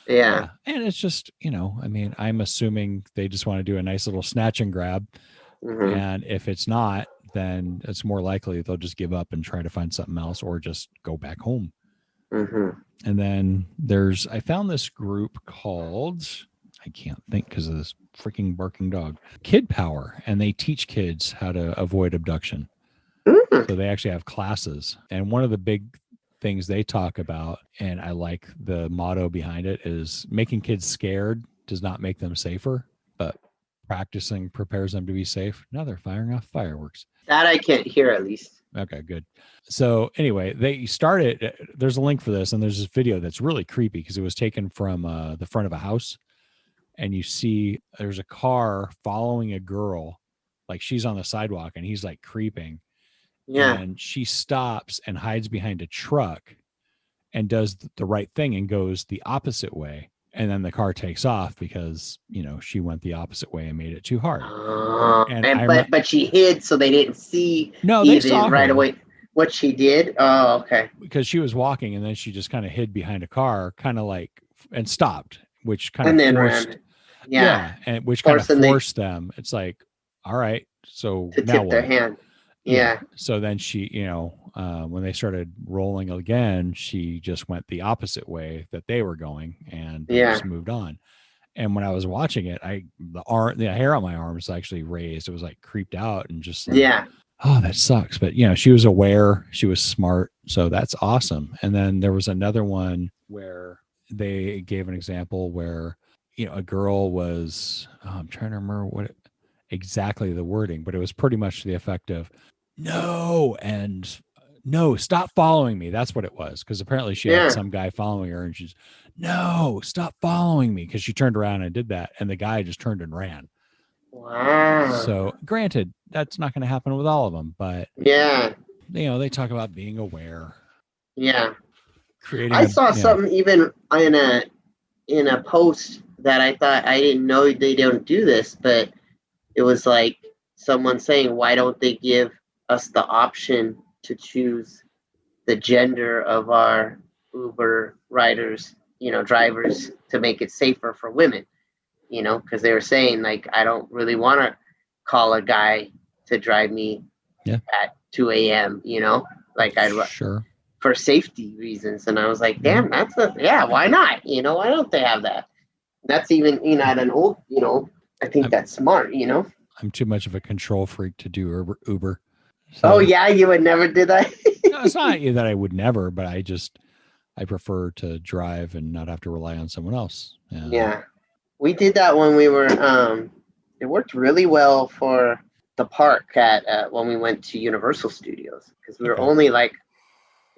Yeah. And it's just, I mean, I'm assuming they just want to do a nice little snatch and grab. Mhm. And if it's not, then it's more likely they'll just give up and try to find something else or just go back home. Mhm. And then I found this group called, I can't think because of this freaking barking dog, Kid Power. And they teach kids how to avoid abduction. Mm. So they actually have classes. And one of the big things they talk about, and I like the motto behind it, is making kids scared does not make them safer, but practicing prepares them to be safe. Now they're firing off fireworks. That I can't hear at least. Okay, good. So anyway, they started, there's a link for this, and there's this video that's really creepy because it was taken from the front of a house. And you see there's a car following a girl, like she's on the sidewalk and he's like creeping. Yeah. And she stops and hides behind a truck and does the right thing and goes the opposite way. And then the car takes off because, she went the opposite way and made it too hard. But she hid so they didn't see No, they either saw right her. away what she did. Oh, okay. Because she was walking and then she just kind of hid behind a car, kind of like, and stopped, which kind And of then forced, ran. Yeah. and which kind of Forcing forced them. It's like, all right, so To now tip their what? hand. Yeah. So then she, when they started rolling again, she just went the opposite way that they were going and they Yeah. just moved on. And when I was watching it, the hair on my arms actually raised. It was like creeped out and just like, Yeah. oh, that sucks. But she was aware, she was smart. So that's awesome. And then there was another one where they gave an example where, a girl was, I'm trying to remember exactly the wording, but it was pretty much to the effect of no. And no, stop following me. That's what it was. Because apparently she had some guy following her, and she's, no, stop following me. Because she turned around and did that, and the guy just turned and ran. Wow. So granted, that's not going to happen with all of them, but yeah, they talk about being aware. Yeah. Creating. I saw something even in a post that I thought, I didn't know they don't do this, but it was like someone saying, why don't they give us the option to choose the gender of our Uber riders, drivers, to make it safer for women, because they were saying, like, I don't really want to call a guy to drive me at 2 a.m., like sure. for safety reasons. And I was like, damn, why not? Why don't they have that? That's even, at an old, I think that's smart, I'm too much of a control freak to do Uber. So, oh yeah, you would never do that? no, it's not that I would never, but I prefer to drive and not have to rely on someone else. Yeah. We did that when we were, it worked really well for the park when we went to Universal Studios, because we were only like,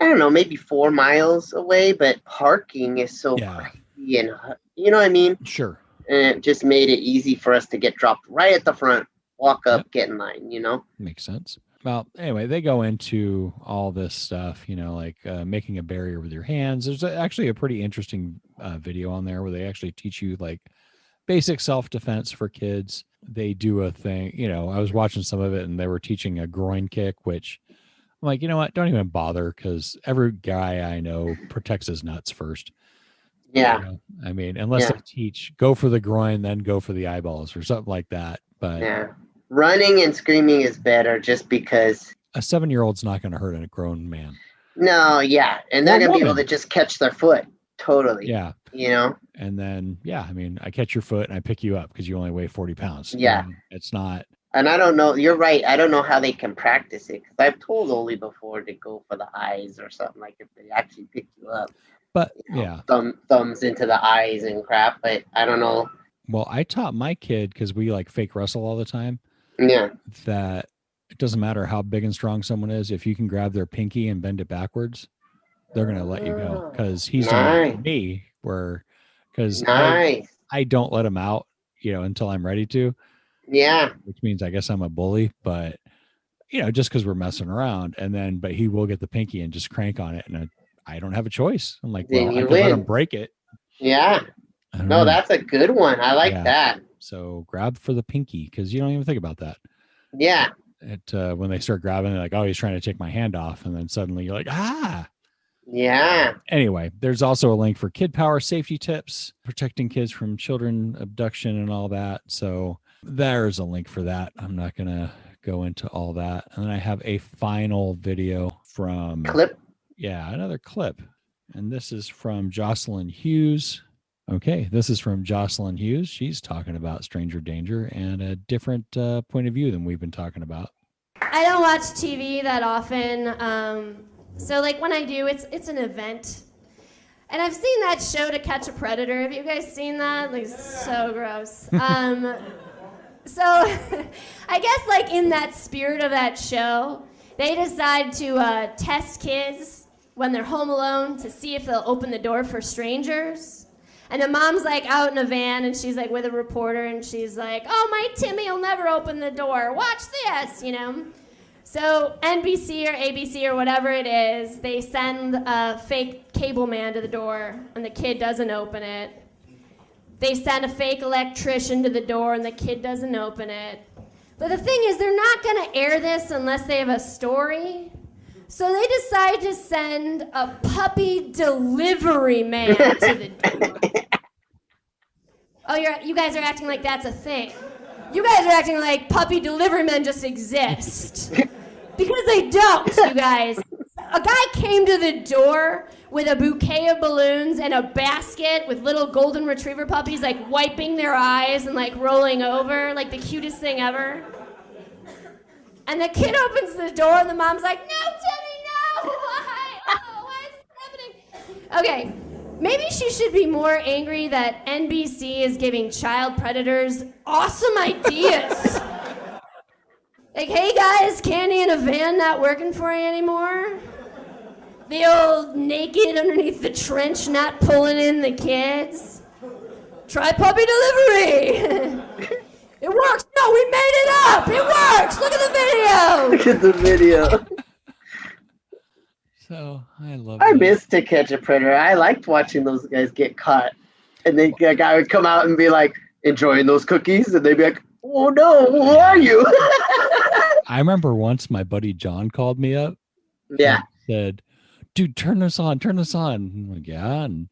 I don't know, maybe 4 miles away, but parking is so crazy, and you know what I mean? Sure. And it just made it easy for us to get dropped right at the front, walk up, get in line, Makes sense. Well, anyway, they go into all this stuff, like making a barrier with your hands. There's actually a pretty interesting video on there where they actually teach you like basic self-defense for kids. They do a thing, I was watching some of it and they were teaching a groin kick, which I'm like, you know what? Don't even bother, because every guy I know protects his nuts first. Yeah. I mean, unless they teach, go for the groin, then go for the eyeballs or something like that. But running and screaming is better, just because a 7-year-old's not going to hurt a grown man. No, yeah. And they're going to be able to just catch their foot. Totally. Yeah. And then, I mean, I catch your foot and I pick you up because you only weigh 40 pounds. Yeah. It's not. And I don't know. You're right. I don't know how they can practice it, because I've told Oli before to go for the eyes or something, like if they actually pick you up. But thumbs into the eyes and crap. But I don't know. Well, I taught my kid, because we like fake wrestle all the time. Yeah. That it doesn't matter how big and strong someone is. If you can grab their pinky and bend it backwards, they're going to let you go. Because he's done it to me, because I don't let him out, until I'm ready to. Yeah. Which means I guess I'm a bully, but just because we're messing around, but he will get the pinky and just crank on it, and I don't have a choice. I'm like, well, I can let him break it. Yeah. No, that's a good one. I like that. So grab for the pinky, because you don't even think about that. Yeah. When they start grabbing, they're like, oh, he's trying to take my hand off, and then suddenly you're like, ah. Yeah. Anyway, there's also a link for Kid Power safety tips, protecting kids from children abduction and all that. So there's a link for that. I'm not going to go into all that. And then I have a final video from clip. Yeah, another clip. And this is from Jocelyn Hughes. Okay, this is from Jocelyn Hughes. She's talking about stranger danger and a different point of view than we've been talking about. I don't watch TV that often. So like when I do, it's an event. And I've seen that show To Catch a Predator. Have you guys seen that? Like, so gross. So I guess like in that spirit of that show, they decide to test kids when they're home alone to see if they'll open the door for strangers. And the mom's like out in a van and she's like with a reporter and she's like, oh, my Timmy will never open the door. Watch this, So NBC or ABC or whatever it is, they send a fake cable man to the door and the kid doesn't open it. They send a fake electrician to the door and the kid doesn't open it. But the thing is, they're not going to air this unless they have a story. So they decide to send a puppy delivery man to the door. Oh, you guys are acting like that's a thing. You guys are acting like puppy delivery men just exist. Because they don't, you guys. A guy came to the door with a bouquet of balloons and a basket with little golden retriever puppies like wiping their eyes and like rolling over, like the cutest thing ever. And the kid opens the door and the mom's like, no, Timmy, no! Why? Oh, why is this happening? Okay, maybe she should be more angry that NBC is giving child predators awesome ideas. Like, hey guys, Candy in a van not working for you anymore? The old naked underneath the trench not pulling in the kids? Try puppy delivery. It works. No, we made it up. It works. Look at the video. Look at the video. So I I missed To Catch a Predator. I liked watching those guys get caught. And then a guy would come out and be like, enjoying those cookies? And they'd be like, oh no, who are you? I remember once my buddy John called me up. Yeah. Said, dude, turn this on. I'm like, yeah. And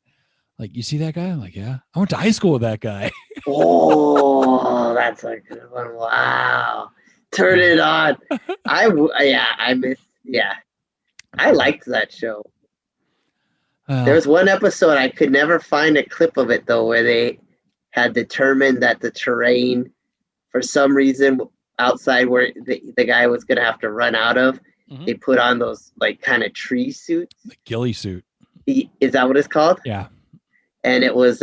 like, you see that guy? I'm like, yeah. I went to high school with that guy. Oh, that's a good one. Wow. Turn it on. I liked that show. There was one episode, I could never find a clip of it though, where they had determined that the terrain, for some reason, outside where the guy was going to have to run out of, they put on those like kind of tree suits. The ghillie suit. Is that what it's called? Yeah. And it was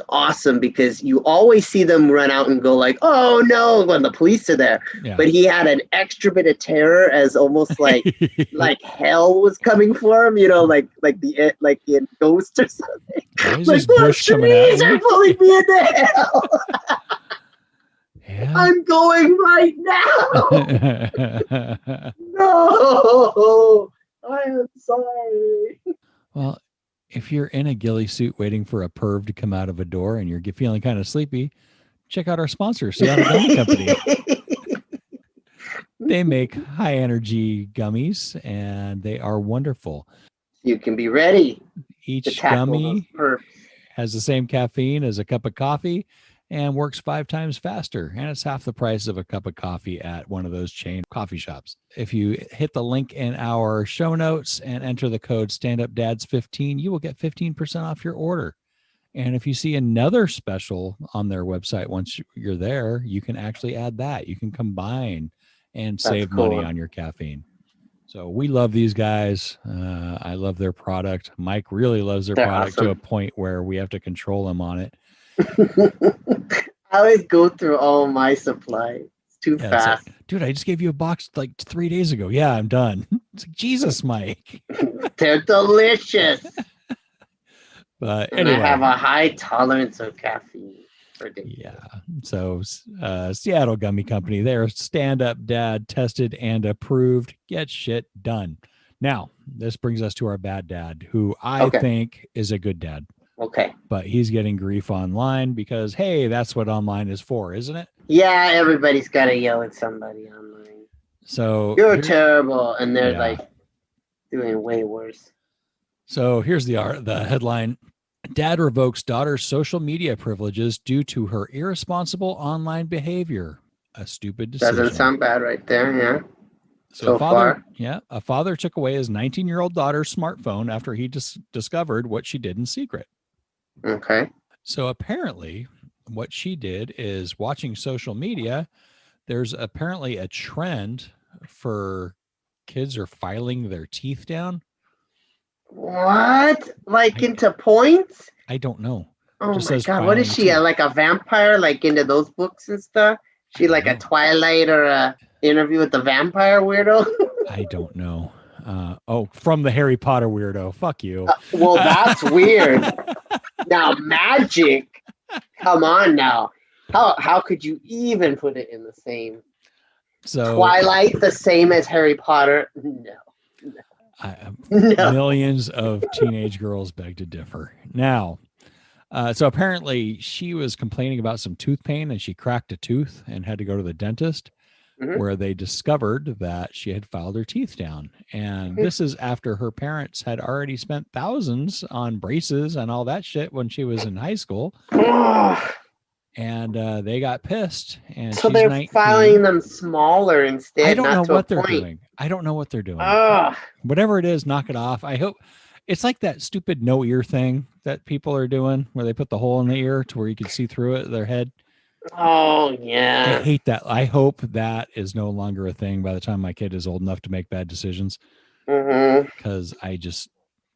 awesome because you always see them run out and go like, oh no, when the police are there. Yeah. But he had an extra bit of terror, as almost like like hell was coming for him, you know, like in Ghost or something. Like the trees are pulling me into hell. Yeah. I'm going right now. No, I am sorry. Well, if you're in a ghillie suit waiting for a perv to come out of a door and you're feeling kind of sleepy, check out our sponsor, Seattle Gummy Company. They make high energy gummies and they are wonderful. You can be ready. Each gummy has the same caffeine as a cup of coffee and works 5 times faster. And it's half the price of a cup of coffee at one of those chain coffee shops. If you hit the link in our show notes and enter the code StandUpDads15, you will get 15% off your order. And if you see another special on their website, once you're there, you can actually add that. You can combine and save money on your caffeine. So we love these guys. I love their product. Mike really loves their product to a point where we have to control him on it. I always go through all my supply. It's too fast. Like, dude, I just gave you a box like 3 days ago. Yeah, I'm done. It's like, Jesus, Mike. They're delicious. But and anyway. I have a high tolerance of caffeine. Yeah. So Seattle Gummy Company, they're stand-up dad tested and approved. Get shit done. Now, this brings us to our bad dad, who I think is a good dad. Okay. But he's getting grief online because, hey, that's what online is for, isn't it? Yeah, everybody's got to yell at somebody online. So you're terrible, and they're like doing way worse. So here's the headline. Dad revokes daughter's social media privileges due to her irresponsible online behavior. A stupid decision. Doesn't sound bad right there, yeah. So a father took away his 19-year-old daughter's smartphone after he discovered what she did in secret. Okay. So apparently what she did is watching social media. There's apparently a trend for kids are filing their teeth down. What? Like into points? I don't know. Oh my God. What is she? Like a vampire? Like into those books and stuff? She like a Twilight or a Interview with the Vampire weirdo? I don't know. From the Harry Potter weirdo. Fuck you. Well, that's weird. Now, magic. Come on now. How could you even put it in the same? So Twilight, the same as Harry Potter? No. Millions of teenage girls beg to differ. Now, so apparently she was complaining about some tooth pain and she cracked a tooth and had to go to the dentist. Where they discovered that she had filed her teeth down. And this is after her parents had already spent thousands on braces and all that shit when she was in high school. And they got pissed. And so they're 19. Filing them smaller instead. I don't know what they're doing. I don't know what they're doing. Whatever it is, knock it off. I hope it's like that stupid no ear thing that people are doing where they put the hole in the ear to where you can see through it, their head. Oh, yeah. I hate that. I hope that is no longer a thing by the time my kid is old enough to make bad decisions. Because it's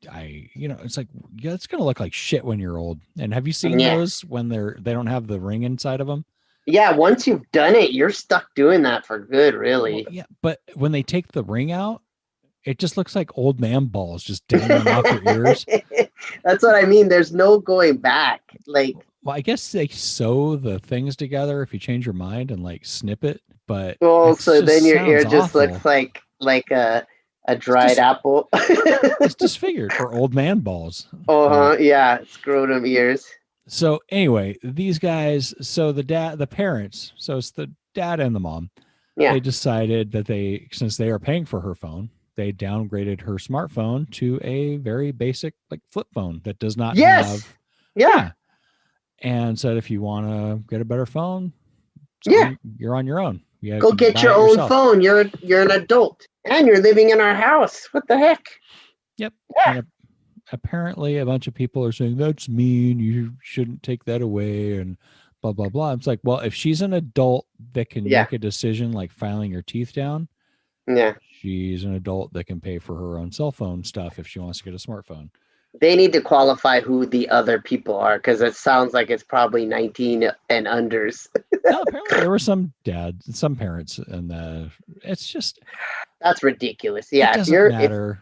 like, it's going to look like shit when you're old. And have you seen those when they don't have the ring inside of them? Yeah, once you've done it, you're stuck doing that for good, really. Well, yeah, but when they take the ring out, it just looks like old man balls just dangling off your ears. That's what I mean. There's no going back. Like, well, I guess they sew the things together if you change your mind and like snip it, but well, it's so just then your ear sounds just awful. looks like a dried apple. It's disfigured or old man balls. Yeah, scrotum ears. So anyway, these guys, so the parents, so it's the dad and the mom. Yeah. They decided that since they are paying for her phone, they downgraded her smartphone to a very basic like flip phone that does not have. Yeah. And said, if you want to get a better phone, you're on your own. You go get your own phone. You're an adult and you're living in our house. What the heck? Yep. Yeah. And apparently a bunch of people are saying that's mean. You shouldn't take that away and blah, blah, blah. It's like, well, if she's an adult that can make a decision like filing her teeth down, she's an adult that can pay for her own cell phone stuff if she wants to get a smartphone. They need to qualify who the other people are because it sounds like it's probably 19 and unders. No, apparently there were some dads, some parents, and it's just that's ridiculous. Yeah, it doesn't matter.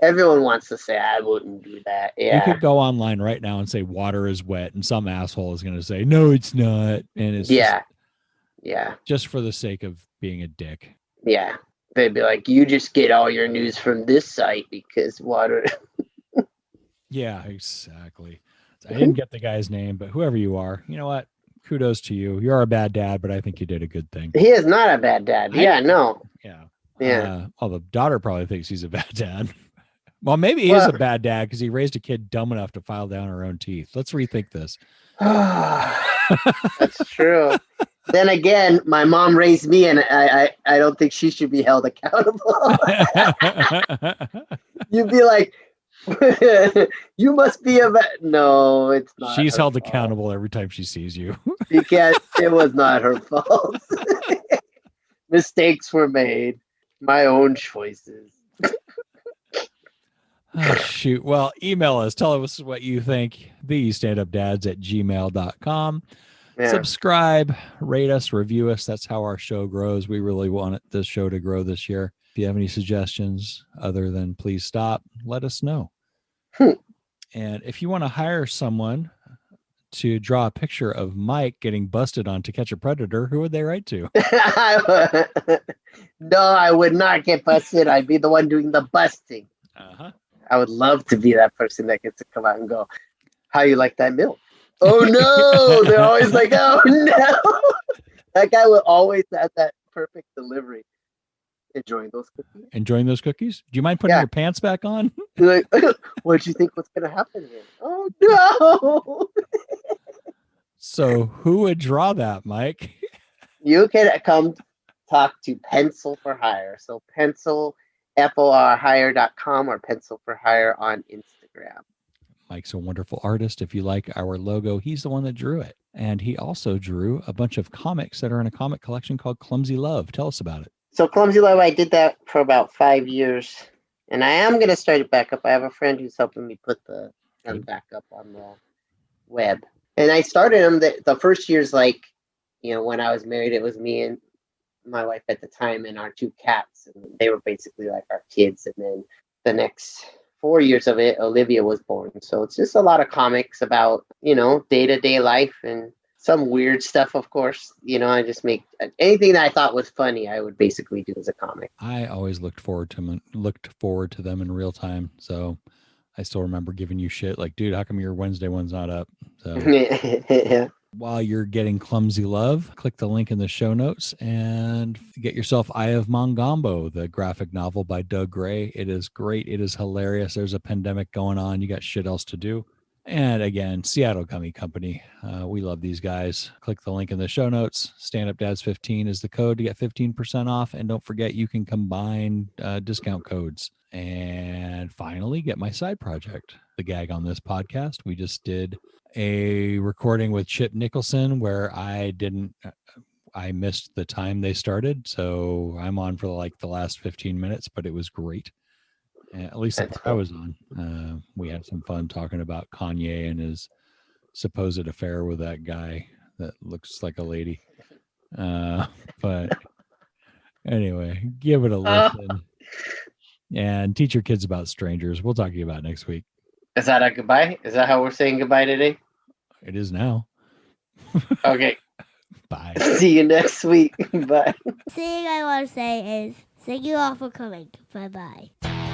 Everyone wants to say I wouldn't do that. Yeah, you could go online right now and say water is wet, and some asshole is going to say no, it's not, and it's just for the sake of being a dick. Yeah, they'd be like, you just get all your news from this site because water. Yeah, exactly. I didn't get the guy's name, but whoever you are, you know what? Kudos to you. You're a bad dad, but I think you did a good thing. He is not a bad dad. Yeah. Well, the daughter probably thinks he's a bad dad. Well, maybe he is a bad dad because he raised a kid dumb enough to file down her own teeth. Let's rethink this. That's true. Then again, my mom raised me, and I don't think she should be held accountable. You'd be like, you must be a no, it's not. She's held accountable every time she sees you. Because it was not her fault. Mistakes were made. My own choices. Oh, shoot. Well, email us. Tell us what you think. thestandupdads@gmail.com. Subscribe, rate us, review us. That's how our show grows. We really want this show to grow this year. If you have any suggestions other than please stop, let us know. And if you want to hire someone to draw a picture of Mike getting busted on To Catch a Predator, who would they write to? No, I would not get busted. I'd be the one doing the busting. I would love to be that person that gets to come out and go, how you like that milk? Oh, no. They're always like, oh, no. That guy will always have that perfect delivery. Enjoying those cookies? Do you mind putting your pants back on? Like, what do you think what's going to happen here? Oh, no. So who would draw that, Mike? You can come talk to Pencil for Hire. So Pencil, FORHire.com or Pencil for Hire on Instagram. Mike's a wonderful artist. If you like our logo, he's the one that drew it. And he also drew a bunch of comics that are in a comic collection called Clumsy Love. Tell us about it. So Clumsy Love, I did that for about 5 years. And I am going to start it back up. I have a friend who's helping me put them back up on the web. And I started them the first years, like, when I was married, it was me and my wife at the time and our 2 cats. And they were basically like our kids. And then the next 4 years of it, Olivia was born. So it's just a lot of comics about, day-to-day life and some weird stuff, of course. I just make anything that I thought was funny, I would basically do as a comic. I always looked forward to them in real time. So I still remember giving you shit like, dude, how come your Wednesday one's not up? So while you're getting Clumsy Love, click the link in the show notes and get yourself Eye of Mongambo, the graphic novel by Doug Gray. It is great. It is hilarious. There's a pandemic going on. You got shit else to do. And again, Seattle Gummy Company. We love these guys. Click the link in the show notes. StandUpDads15 is the code to get 15% off. And don't forget, you can combine discount codes. And finally, get my side project, The Gag on This Podcast. We just did a recording with Chip Nicholson where I missed the time they started. So I'm on for like the last 15 minutes, but it was great. At least the part I was on. We had some fun talking about Kanye and his supposed affair with that guy that looks like a lady. But anyway, give it a listen and teach your kids about strangers. We'll talk to you about it next week. Is that a goodbye? Is that how we're saying goodbye today? It is now. Okay. Bye. See you next week. Bye. The thing I want to say is thank you all for coming. Bye-bye.